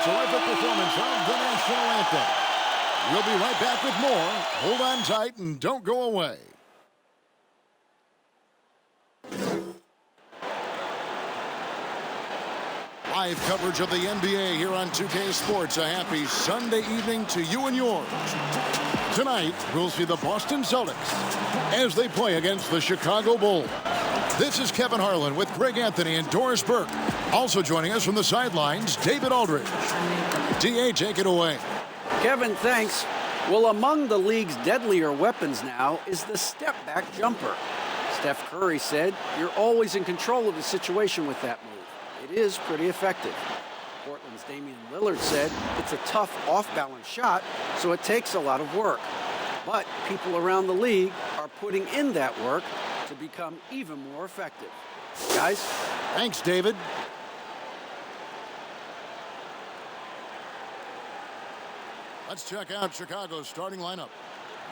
Terrific performance of the national anthem. We'll be right back with more. Hold on tight and don't go away. Live coverage of the NBA here on 2K Sports. A happy Sunday evening to you and yours. Tonight, we'll see the Boston Celtics as they play against the Chicago Bulls. This is Kevin Harlan with Greg Anthony and Doris Burke. Also joining us from the sidelines, David Aldridge. DA, take it away. Kevin, thanks. Well, among the league's deadlier weapons now is the step-back jumper. Steph Curry said, "You're always in control of the situation with that move." It is pretty effective. Portland's Damian Lillard said, "It's a tough off-balance shot, so it takes a lot of work." But people around the league are putting in that work to become even more effective. Guys? Thanks, David. Let's check out Chicago's starting lineup.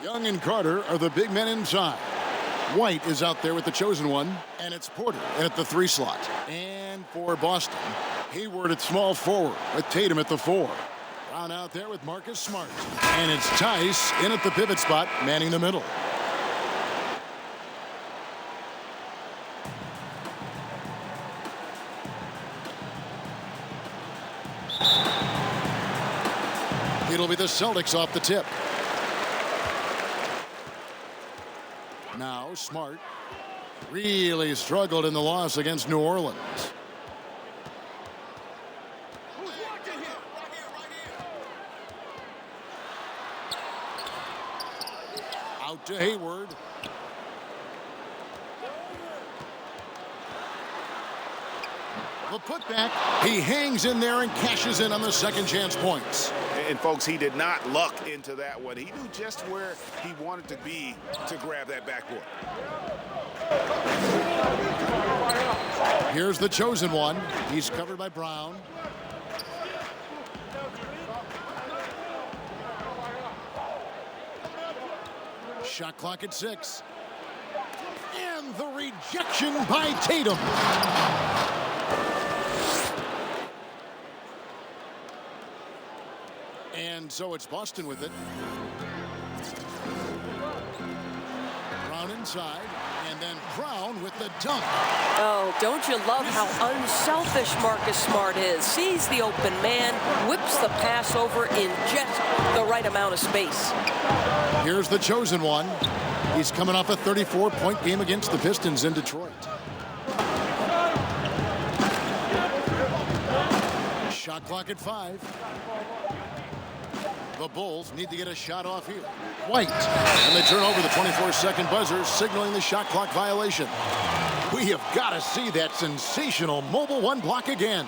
Young and Carter are the big men inside. White is out there with the chosen one, and it's Porter at the 3 slot. And for Boston, Hayward at small forward with Tatum at the 4. Brown out there with Marcus Smart. And it's Tice in at the pivot spot, manning the middle. It'll be the Celtics off the tip. Now Smart really struggled in the loss against New Orleans. Out to Hayward. The putback. He hangs in there and cashes in on the second chance points. And folks, he did not luck into that one. He knew just where he wanted to be to grab that backboard. Here's the chosen one. He's covered by Brown. Shot clock at 6. And the rejection by Tatum. And so it's Boston with it. Brown inside, and then Brown with the dunk. Oh, don't you love how unselfish Marcus Smart is? Sees the open man, whips the pass over in just the right amount of space. Here's the chosen one. He's coming off a 34-point game against the Pistons in Detroit. Shot clock at 5. The Bulls need to get a shot off here. White. And they turn over the 24-second buzzer, signaling the shot clock violation. We have got to see that sensational mobile 1 block again.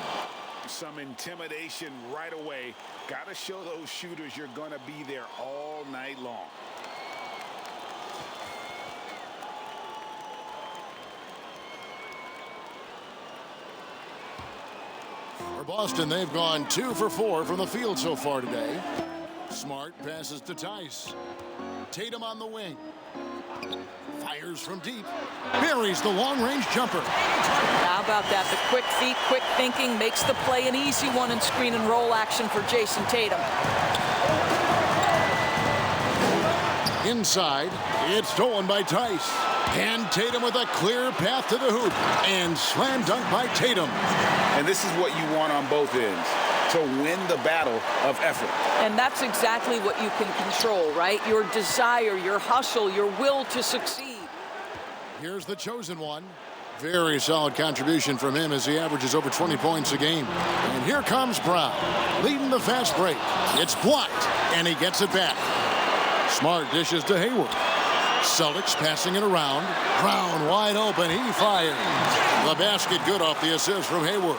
Some intimidation right away. Got to show those shooters you're going to be there all night long. For Boston, they've gone 2 for 4 from the field so far today. Smart passes to Tice. Tatum on the wing. Fires from deep. Buries the long-range jumper. How about that? The quick feet, quick thinking makes the play an easy one in screen and roll action for Jayson Tatum. Inside, it's stolen by Tice. And Tatum with a clear path to the hoop. And slam dunk by Tatum. And this is what you want on both ends, to win the battle of effort. And that's exactly what you can control, right? Your desire, your hustle, your will to succeed. Here's the chosen one. Very solid contribution from him as he averages over 20 points a game. And here comes Brown, leading the fast break. It's blocked, and he gets it back. Smart dishes to Hayward. Celtics passing it around. Brown wide open. He fires. The basket good off the assist from Hayward.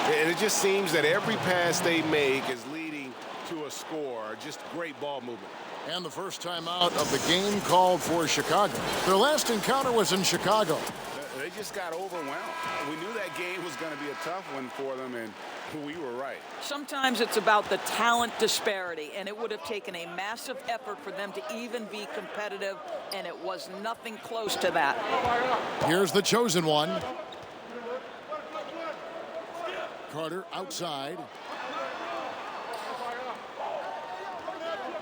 And it just seems that every pass they make is leading to a score. Just great ball movement. And the first time out of the game called for Chicago. Their last encounter was in Chicago. They just got overwhelmed. We knew that game was going to be a tough one for them, and we were right. Sometimes it's about the talent disparity, and it would have taken a massive effort for them to even be competitive, and it was nothing close to that. Here's the chosen one. Carter outside.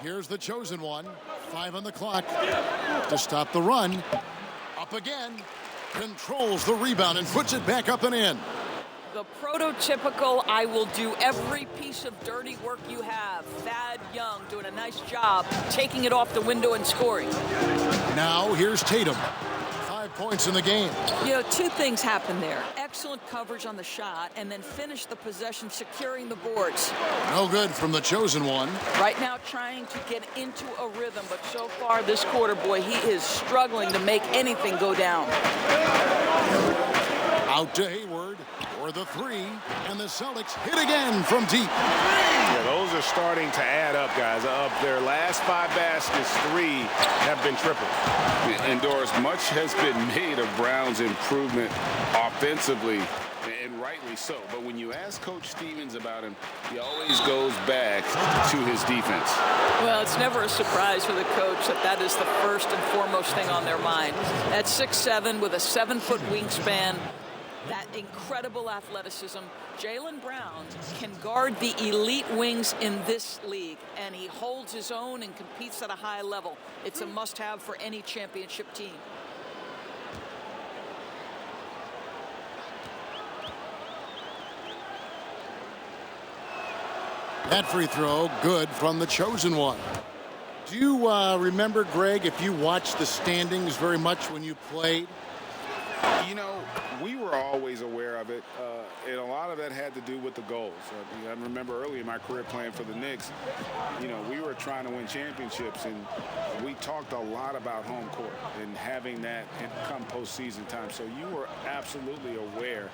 Here's the chosen one. 5 on the clock to stop the run. Up again. Controls the rebound and puts it back up and in. The prototypical, I will do every piece of dirty work you have. Thad Young doing a nice job taking it off the window and scoring. Now here's Tatum. 5 points in the game. You know, two things happened there. Excellent coverage on the shot, and then finish the possession securing the boards. No good from the chosen one. Right now trying to get into a rhythm, but so far this quarter, boy, he is struggling to make anything go down. Out to Hayward for the 3, and the Celtics hit again from deep. Yeah, those are starting to add up, guys. Of their last 5 baskets, 3 have been triple. And Doris, much has been made of Brown's improvement offensively, and rightly so. But when you ask Coach Stevens about him, he always goes back to his defense. Well, it's never a surprise for the coach that is the first and foremost thing on their mind. At 6'7" with a 7-foot wingspan, that incredible athleticism. Jaylen Brown can guard the elite wings in this league, and he holds his own and competes at a high level. It's a must-have for any championship team. That free throw, good from the chosen one. Do you remember, Greg, if you watched the standings very much when you played? You know, we were always aware of it, and a lot of that had to do with the goals. I remember early in my career playing for the Knicks, you know, we were trying to win championships, and we talked a lot about home court and having that come postseason time. So you were absolutely aware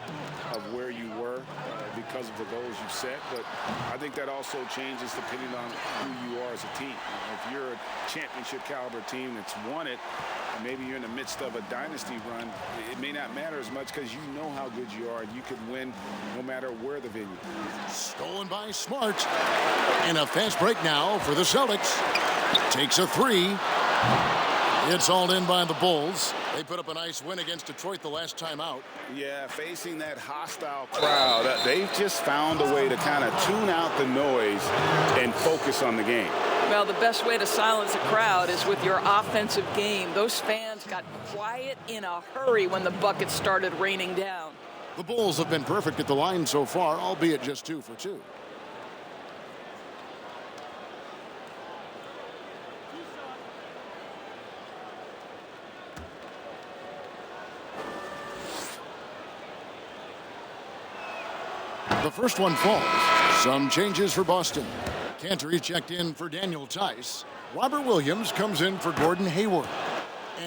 of where you were because of the goals you set, but I think that also changes depending on who you are as a team. If you're a championship caliber team that's won it, and maybe you're in the midst of a dynasty run, it may not matter as much because you know how good you are and you can win no matter where the venue. Stolen by Smart. And a fast break now for the Celtics. Takes a 3. It's all in by the Bulls. They put up a nice win against Detroit the last time out. Yeah, facing that hostile crowd, they've just found a way to kind of tune out the noise and focus on the game. Well, the best way to silence a crowd is with your offensive game. Those fans got quiet in a hurry when the buckets started raining down. The Bulls have been perfect at the line so far, albeit just 2 for 2. The first one falls. Some changes for Boston. Cantor checked in for Daniel Tice. Robert Williams comes in for Gordon Hayward.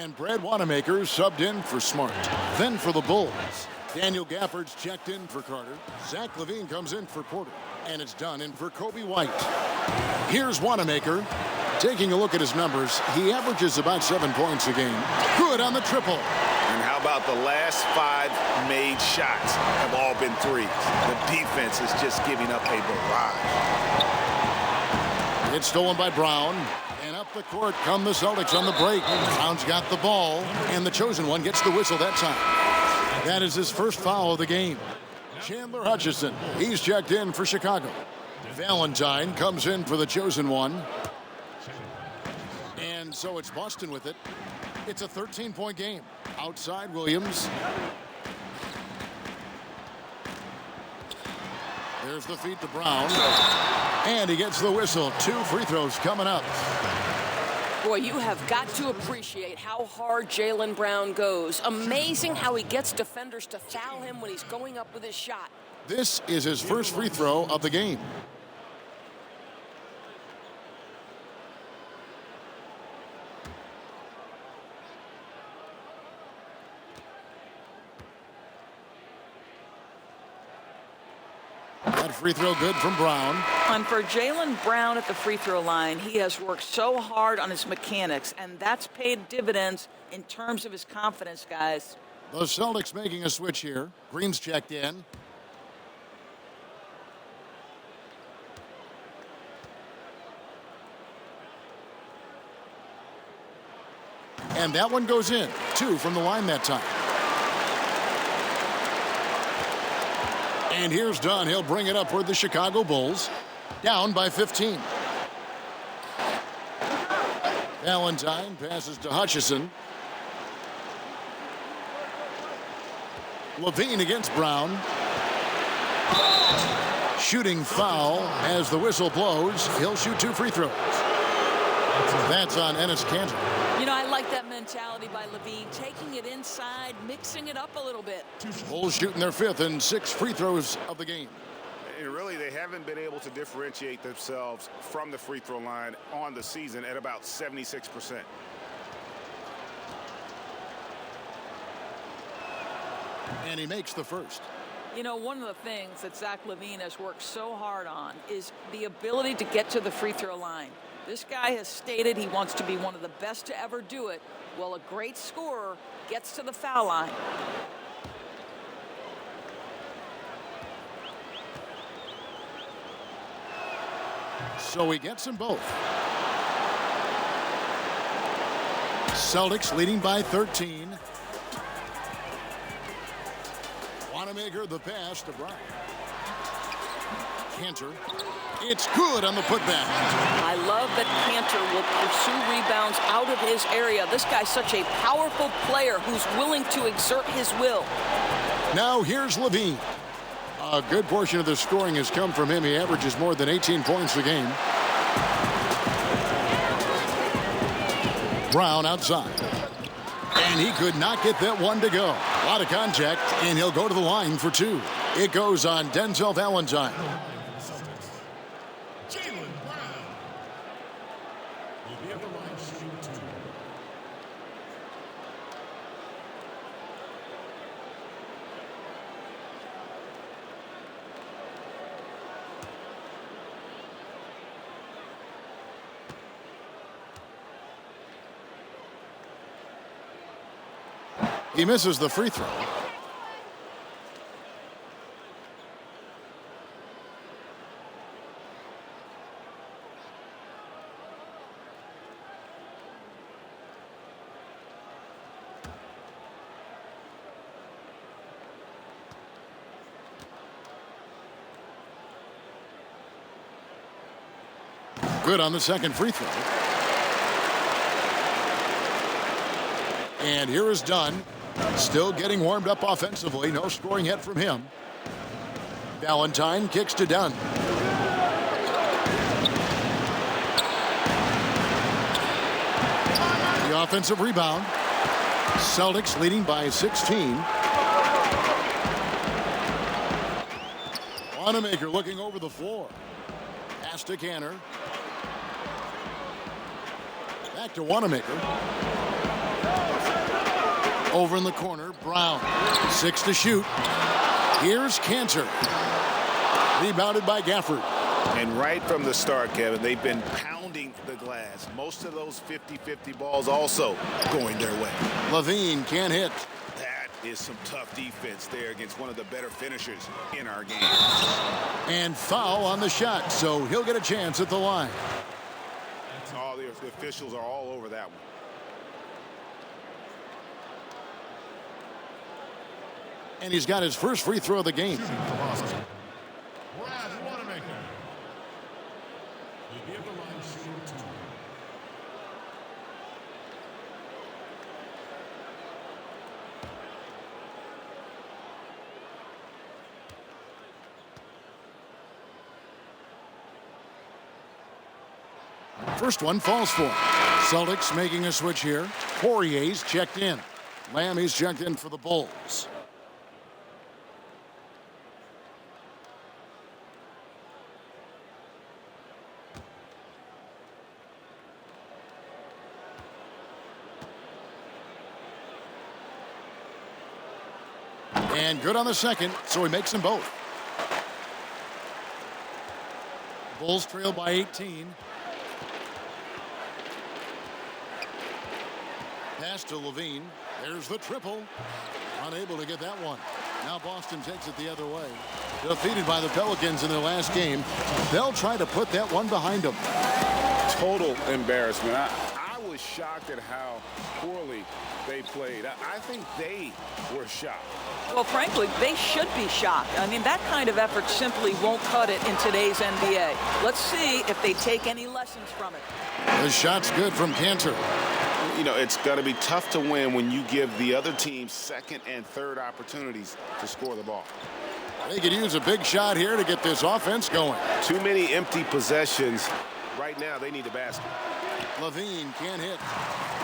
And Brad Wanamaker subbed in for Smart. Then for the Bulls, Daniel Gafford's checked in for Carter. Zach LaVine comes in for Porter. And it's done in for Kobe White. Here's Wanamaker. Taking a look at his numbers, he averages about 7 points a game. Good on the triple. And how about the last 5 made shots have all been threes? The defense is just giving up a barrage. It's stolen by Brown. And up the court come the Celtics on the break. Brown's got the ball. And the chosen one gets the whistle that time. That is his first foul of the game. Chandler Hutchison, he's checked in for Chicago. Valentine comes in for the chosen one. And so it's Boston with it. It's a 13-point game. Outside Williams. There's the feed to Brown. And he gets the whistle. 2 free throws coming up. Boy, you have got to appreciate how hard Jaylen Brown goes. Amazing how he gets defenders to foul him when he's going up with his shot. This is his first free throw of the game. That free throw good from Brown. And for Jaylen Brown at the free throw line, he has worked so hard on his mechanics, and that's paid dividends in terms of his confidence, guys. The Celtics making a switch here. Green's checked in. And that one goes in. 2 from the line that time. And here's Dunn. He'll bring it up for the Chicago Bulls. Down by 15. Valentine passes to Hutchison. Levine against Brown. Shooting foul as the whistle blows. He'll shoot 2 free throws. That's on Enes Kanter. You know, I like that mentality by Levine, taking it inside, mixing it up a little bit. Bulls shooting their 5th and 6th free throws of the game. And really, they haven't been able to differentiate themselves from the free throw line on the season at about 76%. And he makes the first. You know, one of the things that Zach LaVine has worked so hard on is the ability to get to the free throw line. This guy has stated he wants to be one of the best to ever do it. Well, a great scorer gets to the foul line. So he gets them both. Celtics leading by 13. Wanamaker the pass to Brown. Kanter. It's good on the putback. I love that Kanter will pursue rebounds out of his area. This guy's such a powerful player who's willing to exert his will. Now here's Levine. A good portion of the scoring has come from him. He averages more than 18 points a game. Brown outside. And he could not get that one to go. A lot of contact, and he'll go to the line for 2. It goes on Denzel Valentine. Jaylen Brown will be at the line shooting 2. He misses the free throw. Good on the second free throw. And here is Dunn. Still getting warmed up offensively. No scoring yet from him. Valentine kicks to Dunn. The offensive rebound. Celtics leading by 16. Wanamaker looking over the floor. Pass to Kanter. Back to Wanamaker. Over in the corner, Brown. 6 to shoot. Here's Kanter. Rebounded by Gafford. And right from the start, Kevin, they've been pounding the glass. Most of those 50-50 balls also going their way. Levine can't hit. That is some tough defense there against one of the better finishers in our game. And foul on the shot, so he'll get a chance at the line. All the officials are all over that one. And he's got his first free throw of the game. Shooting for Boston, Brad Wanamaker will be at the line shooting 2. First one falls for him. Celtics making a switch here. Poirier's checked in. Lammy's checked in for the Bulls. And good on the second, so he makes them both. Bulls trail by 18. Pass to Levine. There's the triple. Unable to get that one. Now Boston takes it the other way. Defeated by the Pelicans in their last game. They'll try to put that one behind them. Total embarrassment. I was shocked at how poorly they played. I think they were shocked. Well, frankly, they should be shocked. I mean, that kind of effort simply won't cut it in today's NBA. Let's see if they take any lessons from it. The shot's good from Cantor. You know, it's going to be tough to win when you give the other team second and third opportunities to score the ball. They could use a big shot here to get this offense going. Too many empty possessions. Right now, they need a basket. Levine can't hit.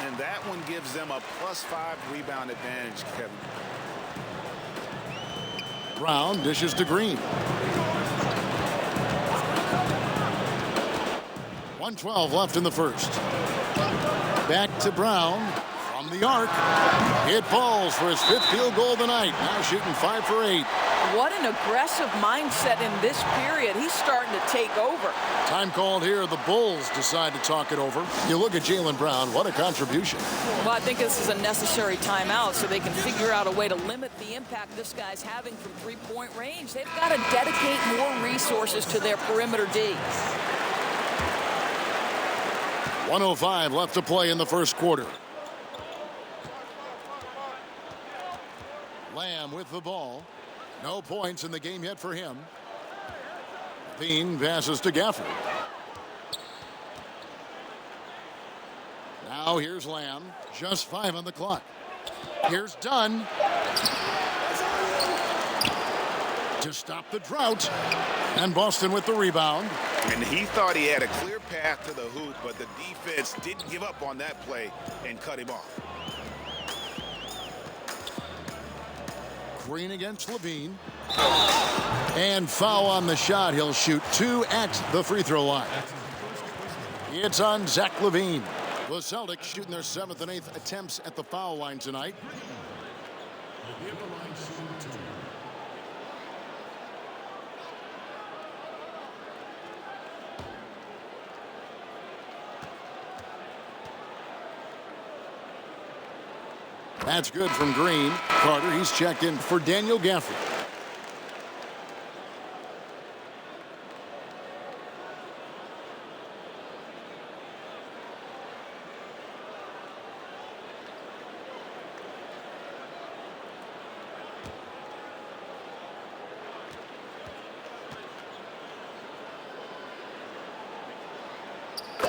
And that one gives them a +5 rebound advantage, Kevin. Brown dishes to Green. 1:12 left in the first. Back to Brown from the arc. It falls for his 5th field goal of the night. Now shooting 5 for 8. What an aggressive mindset in this period. He's starting to take over. Time called here. The Bulls decide to talk it over. You look at Jaylen Brown. What a contribution. Well, I think this is a necessary timeout so they can figure out a way to limit the impact this guy's having from three-point range. They've got to dedicate more resources to their perimeter D. 1:05 left to play in the first quarter. Lamb with the ball. No points in the game yet for him. Dean passes to Gafford. Now here's Lamb. Just 5 on the clock. Here's Dunn. To stop the drought. And Boston with the rebound. And he thought he had a clear path to the hoop, but the defense didn't give up on that play and cut him off. Green against Levine. And foul on the shot. He'll shoot 2 at the free throw line. It's on Zach Levine. The Celtics shooting their 7th and 8th attempts at the foul line tonight. That's good from Green. Carter, he's checked in for Daniel Gafford.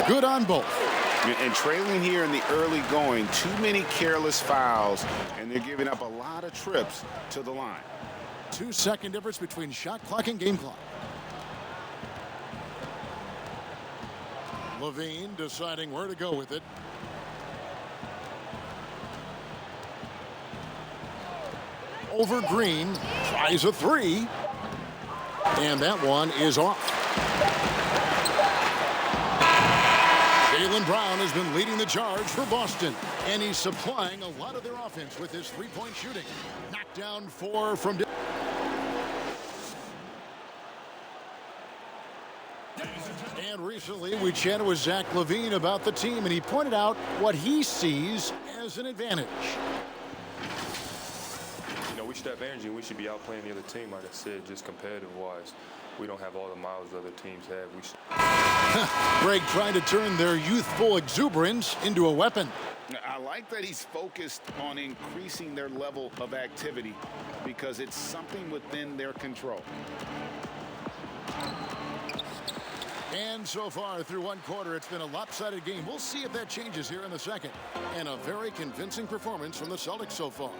Good on both. And trailing here in the early going, too many careless fouls, and they're giving up a lot of trips to the line. 2-second difference between shot clock and game clock. Levine deciding where to go with it. Over Green, tries a 3. And that one is off. Jaylen Brown has been leading the charge for Boston, and he's supplying a lot of their offense with his three-point shooting. Knocked down 4 from... And recently, we chatted with Zach Levine about the team, and he pointed out what he sees as an advantage. You know, we should have energy. We should be outplaying the other team, like I said, just competitive-wise. We don't have all the miles other teams have. Greg trying to turn their youthful exuberance into a weapon. I like that he's focused on increasing their level of activity because it's something within their control. And so far through one quarter, it's been a lopsided game. We'll see if that changes here in the second. And a very convincing performance from the Celtics so far.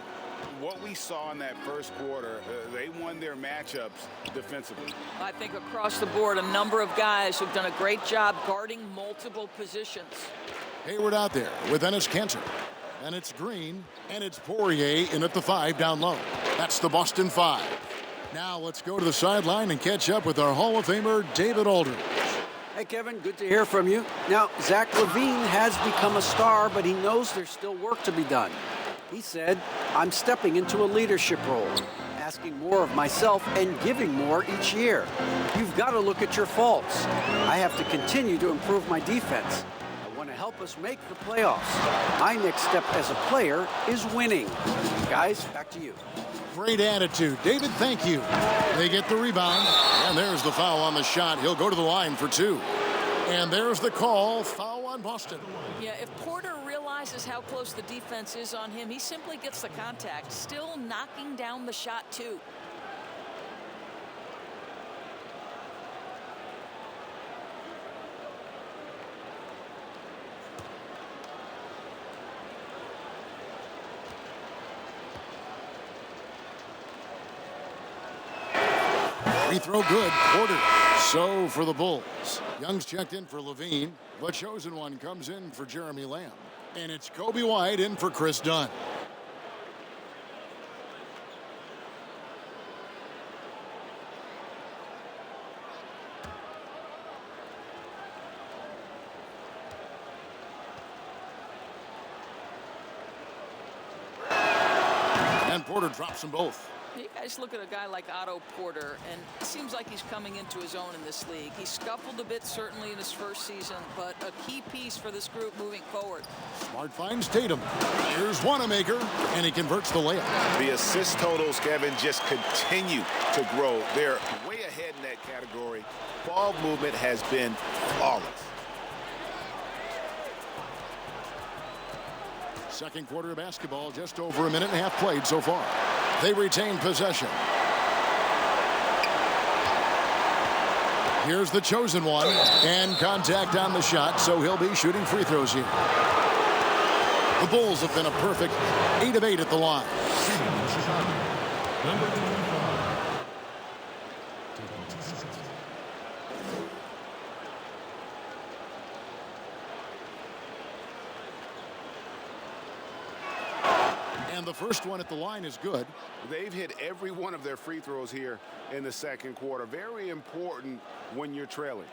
What we saw in that first quarter, they won their matchups defensively. I think across the board, a number of guys who've done a great job guarding multiple positions. Hayward out there with Enes Kanter. And it's Green, and it's Poirier in at the 5 down low. That's the Boston 5. Now let's go to the sideline and catch up with our Hall of Famer, David Aldridge. Hey, Kevin, good to hear from you. Now, Zach Levine has become a star, but he knows there's still work to be done. He said, I'm stepping into a leadership role, asking more of myself and giving more each year. You've got to look at your faults. I have to continue to improve my defense. I want to help us make the playoffs. My next step as a player is winning. Guys, back to you. Great attitude. David, thank you. They get the rebound, and there's the foul on the shot. He'll go to the line for 2. And there's the call, foul on Boston. Yeah, if Porter realizes how close the defense is on him, he simply gets the contact, still knocking down the shot too. Free throw good. Porter. So for the Bulls. Young's checked in for Levine. The chosen one comes in for Jeremy Lamb. And it's Kobe White in for Chris Dunn. And Porter drops them both. You guys look at a guy like Otto Porter, and it seems like he's coming into his own in this league. He scuffled a bit, certainly, in his first season, but a key piece for this group moving forward. Smart finds Tatum. Here's Wanamaker, and he converts the layup. The assist totals, Kevin, just continue to grow. They're way ahead in that category. Ball movement has been flawless. Second quarter of basketball, just over a minute and a half played so far. They retain possession. Here's the chosen one, and contact on the shot, so he'll be shooting free throws here. The Bulls have been a perfect 8 of 8 at the line. Number 25. And the first one at the line is good. They've hit every one of their free throws here in the second quarter. Very important when you're trailing.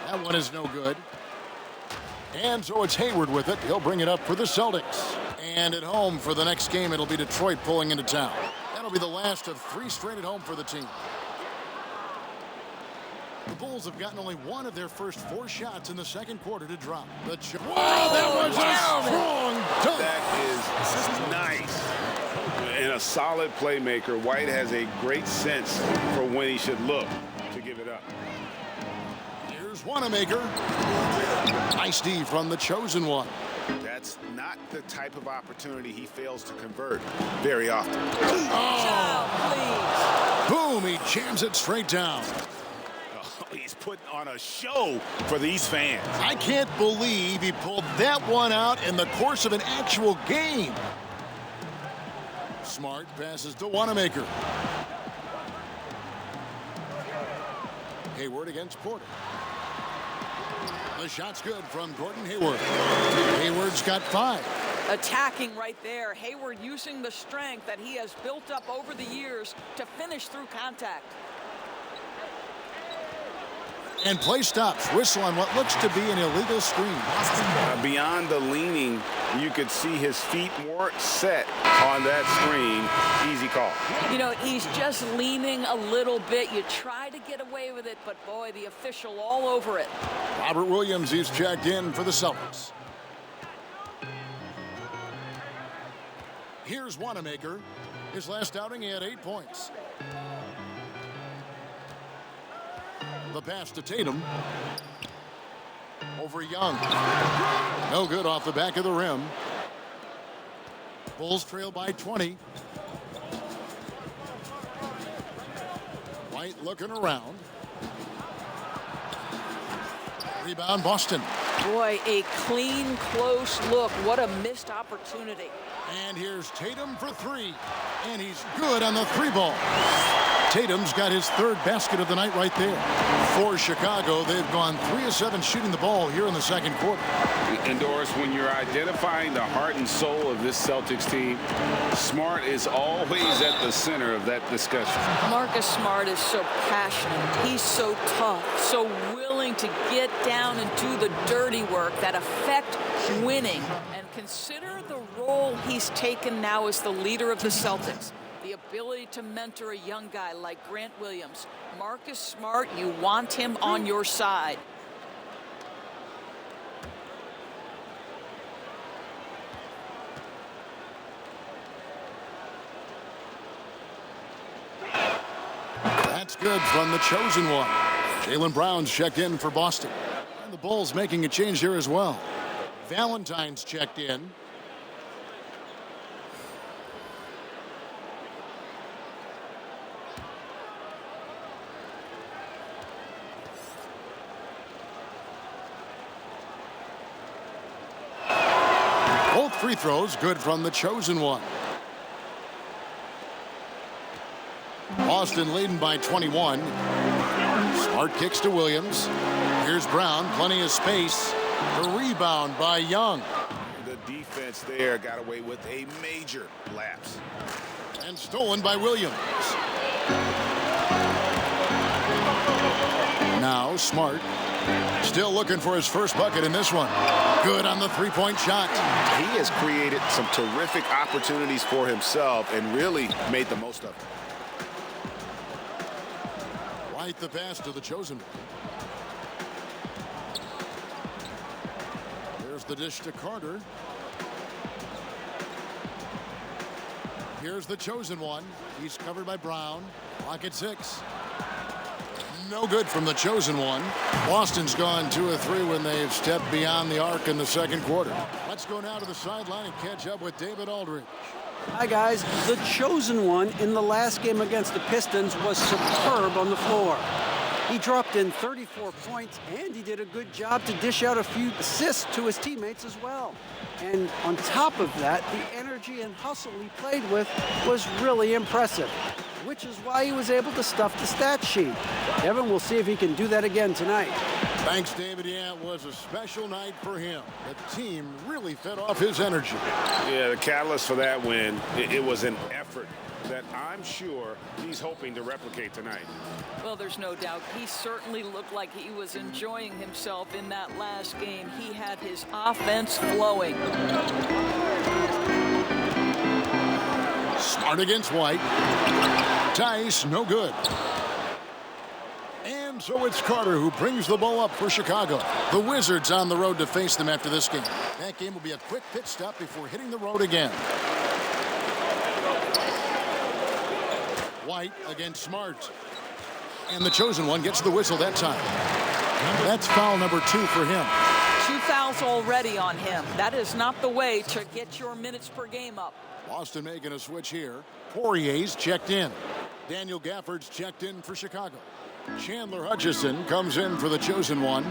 That one is no good. And so it's Hayward with it. He'll bring it up for the Celtics. And at home for the next game, it'll be Detroit pulling into town. That'll be the last of 3 straight at home for the team. The Bulls have gotten only one of their first 4 shots in the second quarter to drop. Wow, that was a strong dunk. That is nice. And a solid playmaker. White has a great sense for when he should look to give it up. Here's Wanamaker. Nice D from the chosen one. That's not the type of opportunity he fails to convert very often. Oh. Boom, he jams it straight down. Oh, he's putting on a show for these fans. I can't believe he pulled that one out in the course of an actual game. Smart passes to Wanamaker. Hayward against Porter. The shot's good from Gordon Hayward. Hayward's got 5. Attacking right there. Hayward using the strength that he has built up over the years to finish through contact. And play stops. Whistle on what looks to be an illegal screen. Beyond the leaning, you could see his feet weren't set on that screen. Easy call. You know, he's just leaning a little bit. You try to get away with it, but boy, the official all over it. Robert Williams is checked in for the Celtics. Here's Wanamaker. His last outing, he had 8 points. The pass to Tatum. Over Young. No good off the back of the rim. Bulls trail by 20. White looking around. Rebound Boston. Boy, a clean, close look. What a missed opportunity. And here's Tatum for 3. And he's good on the 3-ball. Tatum's got his 3rd basket of the night right there. For Chicago, they've gone 3 of 7 shooting the ball here in the second quarter. And Doris, when you're identifying the heart and soul of this Celtics team, Smart is always at the center of that discussion. Marcus Smart is so passionate. He's so tough, so willing to get down and do the dirty dirty work that affect winning. And consider the role he's taken now as the leader of the Celtics. The ability to mentor a young guy like Grant Williams. Marcus Smart, you want him on your side. That's good from the chosen one. Jaylen Brown's checked in for Boston. And the Bulls making a change here as well. Valentine's checked in. Both free throws good from the chosen one. Boston leading by 21. Smart kicks to Williams. Here's Brown, plenty of space. The rebound by Young. The defense there got away with a major lapse. And stolen by Williams. Now Smart. Still looking for his first bucket in this one. Good on the three-point shot. He has created some terrific opportunities for himself and really made the most of it. Right the pass to the chosen one. There's the dish to Carter. Here's the chosen one. He's covered by Brown. Clock at 6. No good from the chosen one. Boston's gone 2 of 3 when they've stepped beyond the arc in the second quarter. Let's go now to the sideline and catch up with David Aldridge. Hi, guys. The chosen one in the last game against the Pistons was superb on the floor. He dropped in 34 points, and he did a good job to dish out a few assists to his teammates as well. And on top of that, the energy and hustle he played with was really impressive, which is why he was able to stuff the stat sheet. Evan, we'll see if he can do that again tonight. Thanks, David. Yeah, it was a special night for him. The team really fed off his energy. Yeah, the catalyst for that win, it was an effort that I'm sure he's hoping to replicate tonight. Well, there's no doubt. He certainly looked like he was enjoying himself in that last game. He had his offense flowing. Smart against White. Tice, no good. And so it's Carter who brings the ball up for Chicago. The Wizards on the road to face them after this game. That game will be a quick pit stop before hitting the road again. White against Smart. And the chosen one gets the whistle that time. That's foul number 2 for him. 2 fouls already on him. That is not the way to get your minutes per game up. Boston making a switch here. Poirier's checked in. Daniel Gafford's checked in for Chicago. Chandler Hutchison comes in for the chosen one.